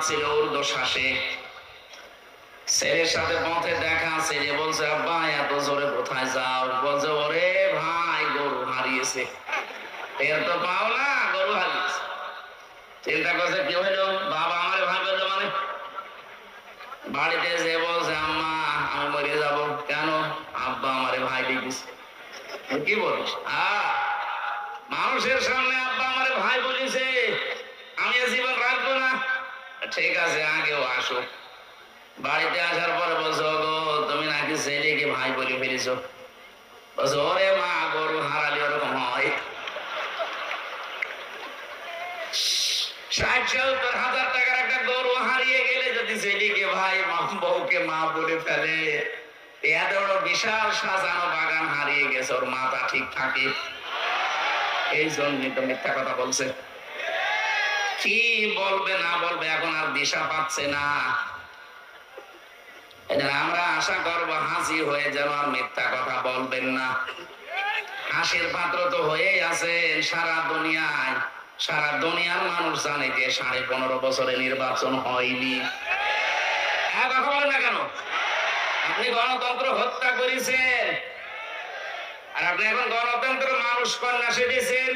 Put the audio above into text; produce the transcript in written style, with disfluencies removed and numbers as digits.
ছিল ঊর্ধ্বশ্বাসে। ছেলের সাথে পথে দেখা, ছেলে বলছে আব্বা এত জোরে কোথায় যাও? বলছে ওরে ভাই গরু হারিয়েছে। এর তো পাও না, গরু হারিয়েছে। চিন্তা করছে কি হইলো, বাবা আমার ভাই বললো মানে? বাড়িতে যে বলছে আম্মা আমি মরে যাব। কেন? আব্বা আমারে ভাই দিয়েছে। কি বলিস? মানুষের সামনে আব্বা আমারে ভাই বলেছে, আমি জীবন রাখবো না। ঠিক আছে আগেও আসো। বাড়িতে আসার পরে বলছো গো তুমি নাকি ছেলেকে ভাই বলে ফেলেছো। বলছো ওরে মা গরু হারালে ওরকম হয়। ৬০-৭০ হাজার টাকার একটা গরু হারিয়ে গেলে যদি ছেলেকে ভাই, বউকে মা বলে ফেলে, এত বড় বিশাল সাজানো বাগান হারিয়ে গেছে, ওর মাথা ঠিক থাকে? এই জন্যই তো মিথ্যা কথা বলছে। কি বলবে না বলবে এখন আর দিশা পাচ্ছে না। আমরা আশা করবো হাসি হয়ে যেন আর মিথ্যা কথা বলবেন না। হাসির পাত্র তো হয়েই আছেন সারা দুনিয়ায়। সারা দুনিয়ার মানুষ জানে যে 15.5 বছরে নির্বাচন হয়নি। কথা বলেন না কেন? আপনি গণতন্ত্র হত্যা করেছেন, আর আপনি এখন গণতন্ত্র মানুষ কন্যা সেজেছেন।